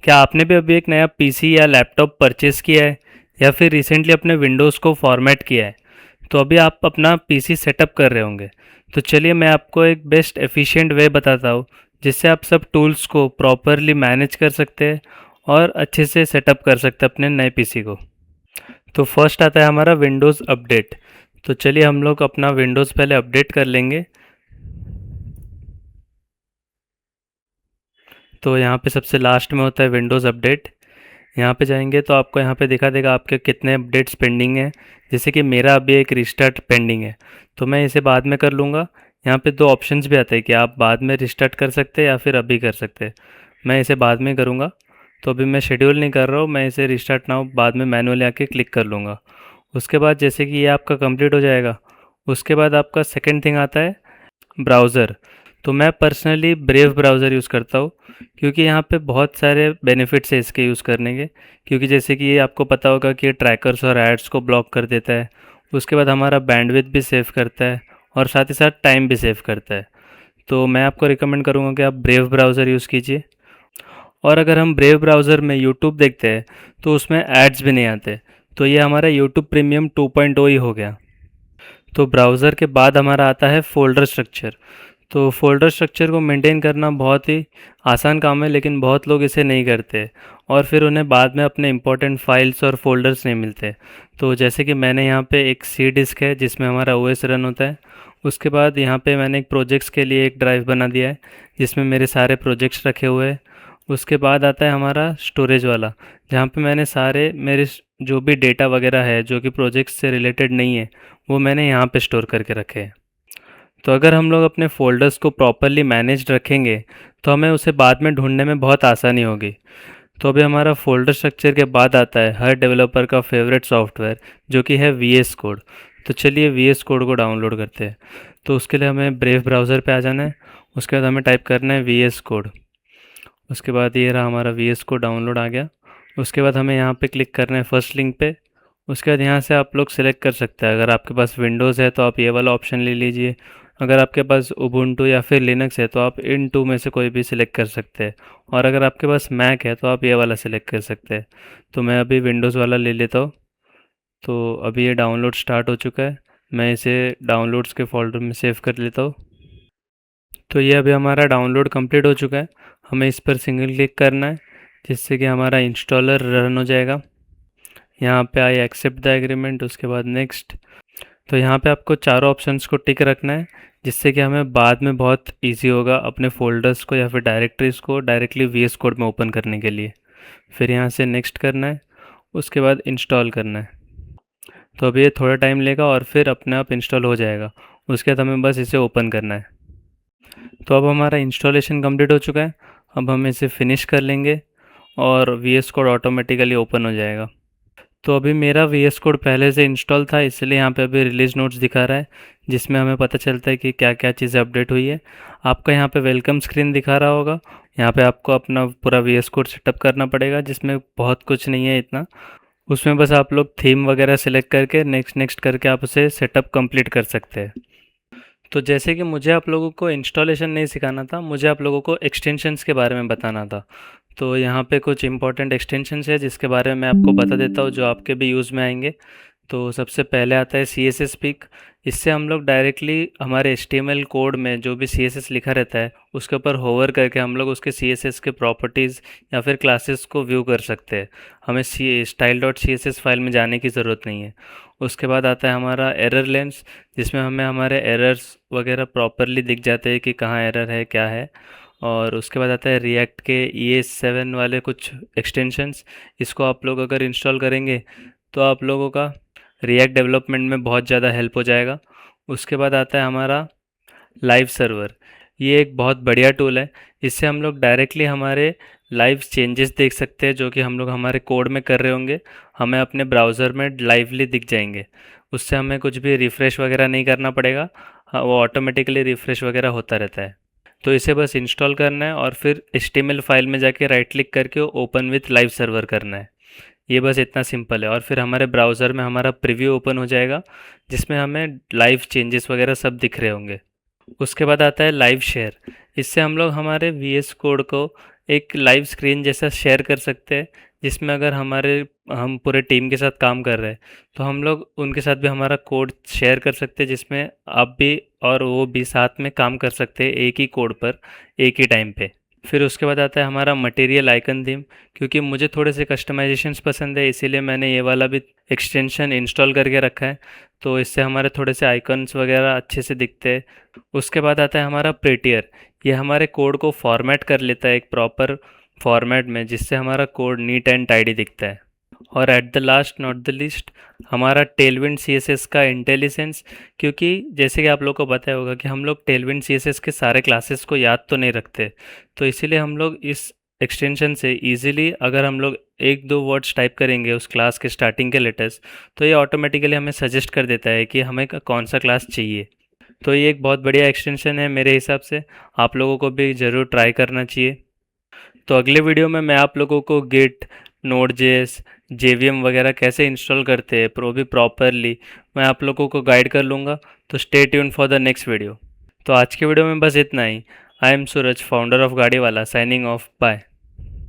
क्या आपने भी अभी एक नया पीसी या लैपटॉप परचेज़ किया है या फिर रिसेंटली अपने विंडोज़ को फॉर्मेट किया है? तो अभी आप अपना पीसी सेटअप कर रहे होंगे। तो चलिए मैं आपको एक बेस्ट एफिशिएंट वे बताता हूँ जिससे आप सब टूल्स को प्रॉपरली मैनेज कर सकते हैं और अच्छे से सेटअप कर सकते हैं अपने नए पीसी को। तो फर्स्ट आता है हमारा विंडोज़ अपडेट। तो चलिए हम लोग अपना विंडोज़ पहले अपडेट कर लेंगे। तो यहाँ पे सबसे लास्ट में होता है विंडोज़ अपडेट। यहाँ पे जाएंगे तो आपको यहाँ पे दिखा देगा आपके कितने अपडेट्स पेंडिंग हैं। जैसे कि मेरा अभी एक रिस्टार्ट पेंडिंग है, तो मैं इसे बाद में कर लूँगा। यहाँ पे दो ऑप्शंस भी आते हैं कि आप बाद में रिस्टार्ट कर सकते हैं या फिर अभी कर सकते हैं। मैं इसे बाद में करूँगा, तो अभी मैं शेड्यूल नहीं कर रहा हूँ, मैं इसे रिस्टार्ट नाउ बाद में मैनुअली आके क्लिक कर लूँगा। उसके बाद जैसे कि ये आपका कंप्लीट हो जाएगा, उसके बाद आपका सेकेंड थिंग आता है ब्राउज़र। तो मैं पर्सनली ब्रेव ब्राउज़र यूज़ करता हूँ क्योंकि यहाँ पे बहुत सारे बेनिफिट्स है इसके यूज़ करने के। क्योंकि जैसे कि ये आपको पता होगा कि ये ट्रैकर्स और एड्स को ब्लॉक कर देता है। उसके बाद हमारा बैंडविड्थ भी सेव करता है और साथ ही साथ टाइम भी सेव करता है। तो मैं आपको रिकमेंड करूँगा कि आप ब्रेव ब्राउज़र यूज़ कीजिए। और अगर हम ब्रेव ब्राउज़र में यूट्यूब देखते हैं तो उसमें एड्स भी नहीं आते। तो ये हमारा यूट्यूब प्रीमियम 2.0 ही हो गया। तो ब्राउज़र के बाद हमारा आता है फ़ोल्डर स्ट्रक्चर। तो फ़ोल्डर स्ट्रक्चर को मेंटेन करना बहुत ही आसान काम है, लेकिन बहुत लोग इसे नहीं करते और फिर उन्हें बाद में अपने इम्पोर्टेंट फाइल्स और फ़ोल्डर्स नहीं मिलते। तो जैसे कि मैंने यहाँ पे एक सी डिस्क है जिसमें हमारा ओएस रन होता है। उसके बाद यहाँ पे मैंने एक प्रोजेक्ट्स के लिए एक ड्राइव बना दिया है जिसमें मेरे सारे प्रोजेक्ट्स रखे हुए हैं। उसके बाद आता है हमारा स्टोरेज वाला, जहाँ पे मैंने सारे मेरे जो भी डेटा वगैरह है जो कि प्रोजेक्ट्स से रिलेटेड नहीं है, वो मैंने यहाँ पे स्टोर करके रखे हैं। तो अगर हम लोग अपने फ़ोल्डर्स को प्रॉपरली मैनेज्ड रखेंगे तो हमें उसे बाद में ढूंढने में बहुत आसानी होगी। तो अभी हमारा फ़ोल्डर स्ट्रक्चर के बाद आता है हर डेवलपर का फेवरेट सॉफ्टवेयर, जो कि है वी एस कोड। तो चलिए वी एस कोड को डाउनलोड करते हैं। तो उसके लिए हमें ब्रेव ब्राउज़र पे आ जाना है। उसके बाद हमें टाइप करना है वी एस कोड। उसके बाद ये रहा हमारा वी एस कोड डाउनलोड आ गया। उसके बाद हमें यहाँ पे क्लिक करना है फर्स्ट लिंक पे। उसके बाद यहाँ से आप लोग सिलेक्ट कर सकते हैं। अगर आपके पास विंडोज़ है तो आप ये वाला ऑप्शन ले लीजिए। अगर आपके पास उबुंटू या फिर लिनक्स है तो आप इन टू में से कोई भी सिलेक्ट कर सकते हैं। और अगर आपके पास मैक है तो आप ये वाला सिलेक्ट कर सकते हैं। तो मैं अभी विंडोज़ वाला ले लेता हूँ। तो अभी ये डाउनलोड स्टार्ट हो चुका है। मैं इसे डाउनलोड्स के फोल्डर में सेव कर लेता हूँ। तो ये अभी हमारा डाउनलोड कंप्लीट हो चुका है। हमें इस पर सिंगल क्लिक करना है जिससे कि हमारा इंस्टॉलर रन हो जाएगा। यहाँ पे आई एक्सेप्ट द एग्रीमेंट, उसके बाद नेक्स्ट। तो यहाँ पे आपको चारों ऑप्शंस को टिक रखना है जिससे कि हमें बाद में बहुत इजी होगा अपने फोल्डर्स को या फिर डायरेक्टरीज को डायरेक्टली वी एस कोड में ओपन करने के लिए। फिर यहाँ से नेक्स्ट करना है, उसके बाद इंस्टॉल करना है। तो अभी ये थोड़ा टाइम लेगा और फिर अपने आप इंस्टॉल हो जाएगा। उसके बाद हमें बस इसे ओपन करना है। तो अब हमारा इंस्टॉलेशन कंप्लीट हो चुका है। अब हम इसे फिनिश कर लेंगे और V S code automatically open हो जाएगा। तो अभी मेरा वी एस कोड पहले से इंस्टॉल था, इसलिए यहाँ पे अभी रिलीज नोट्स दिखा रहा है जिसमें हमें पता चलता है कि क्या क्या चीज़ें अपडेट हुई है। आपका यहाँ पे वेलकम स्क्रीन दिखा रहा होगा। यहाँ पे आपको अपना पूरा वी एस कोड सेटअप करना पड़ेगा जिसमें बहुत कुछ नहीं है इतना। उसमें बस आप लोग थीम वगैरह सेलेक्ट करके नेक्स्ट नेक्स्ट करके आप उसे सेटअप कंप्लीट कर सकते हैं। तो जैसे कि मुझे आप लोगों को इंस्टॉलेशन नहीं सिखाना था, मुझे आप लोगों को एक्सटेंशंस के बारे में बताना था। तो यहाँ पे कुछ इंपॉर्टेंट एक्सटेंशंस है जिसके बारे में मैं आपको बता देता हूँ जो आपके भी यूज़ में आएंगे। तो सबसे पहले आता है सी एस एस पिक। इससे हम लोग डायरेक्टली हमारे H T M L code में जो भी सी एस एस लिखा रहता है उसके ऊपर होवर करके हम लोग उसके सी एस एस के प्रॉपर्टीज़ या फिर क्लासेस को व्यू कर सकते हैं। हमें C style dot C S S file में जाने की ज़रूरत नहीं है। उसके बाद आता है हमारा एरर लेंस, जिसमें हमें हमारे एरर्स वगैरह प्रॉपरली दिख जाते हैं कि कहाँ एरर है क्या है। और उसके बाद आता है रिएक्ट के ES7 वाले कुछ एक्सटेंशंस। इसको आप लोग अगर इंस्टॉल करेंगे तो आप लोगों का रिएक्ट डेवलपमेंट में बहुत ज़्यादा हेल्प हो जाएगा। उसके बाद आता है हमारा लाइव सर्वर। ये एक बहुत बढ़िया टूल है। इससे हम लोग डायरेक्टली हमारे लाइव चेंजेस देख सकते हैं जो कि हम लोग हमारे कोड में कर रहे होंगे, हमें अपने ब्राउज़र में लाइवली दिख जाएंगे। उससे हमें कुछ भी रिफ़्रेश वगैरह नहीं करना पड़ेगा। हाँ, वो ऑटोमेटिकली रिफ़्रेश वगैरह होता रहता है। तो इसे बस इंस्टॉल करना है और फिर HTML फाइल में जाके राइट क्लिक करके ओपन विथ लाइव सर्वर करना है। ये बस इतना सिंपल है और फिर हमारे ब्राउज़र में हमारा प्रीव्यू ओपन हो जाएगा जिसमें हमें लाइव चेंजेस वगैरह सब दिख रहे होंगे। उसके बाद आता है लाइव शेयर। इससे हम लोग हमारे वी एस कोड को एक लाइव स्क्रीन जैसा शेयर कर सकते हैं, जिसमें अगर हम पूरे टीम के साथ काम कर रहे हैं तो हम लोग उनके साथ भी हमारा कोड शेयर कर सकते हैं, जिसमें आप भी और वो भी साथ में काम कर सकते हैं एक ही कोड पर एक ही टाइम पे। फिर उसके बाद आता है हमारा मटेरियल आइकन थीम। क्योंकि मुझे थोड़े से कस्टमाइजेशंस पसंद है, इसीलिए मैंने ये वाला भी एक्सटेंशन इंस्टॉल करके रखा है, तो इससे हमारे थोड़े से आइकन्स वगैरह अच्छे से दिखते हैं। उसके बाद आता है हमारा प्रेटियर। ये हमारे कोड को फॉर्मेट कर लेता है एक प्रॉपर फॉर्मेट में, जिससे हमारा कोड नीट एंड टाइडी दिखता है। और at the last not the list, हमारा टेलविंड सीएसएस का इंटेलिजेंस। क्योंकि जैसे कि आप लोग को पता होगा कि हम लोग टेलविंड सीएसएस के सारे क्लासेस को याद तो नहीं रखते, तो इसीलिए हम लोग इस एक्सटेंशन से इजीली अगर हम लोग एक दो वर्ड्स टाइप करेंगे उस क्लास के स्टार्टिंग के लेटर्स, तो ये ऑटोमेटिकली हमें सजेस्ट कर देता है कि हमें कौन सा क्लास चाहिए। तो ये एक बहुत बढ़िया एक्सटेंशन है मेरे हिसाब से, आप लोगों को भी ज़रूर ट्राई करना चाहिए। तो अगले वीडियो में मैं आप लोगों को गिट, नोड जेएस, जेवीएम वगैरह कैसे इंस्टॉल करते हैं भी प्रॉपरली मैं आप लोगों को गाइड कर लूँगा। तो stay tune for the next video. तो आज के वीडियो में बस इतना ही। I am Suraj, founder of Gaadi Wala, signing off. Bye.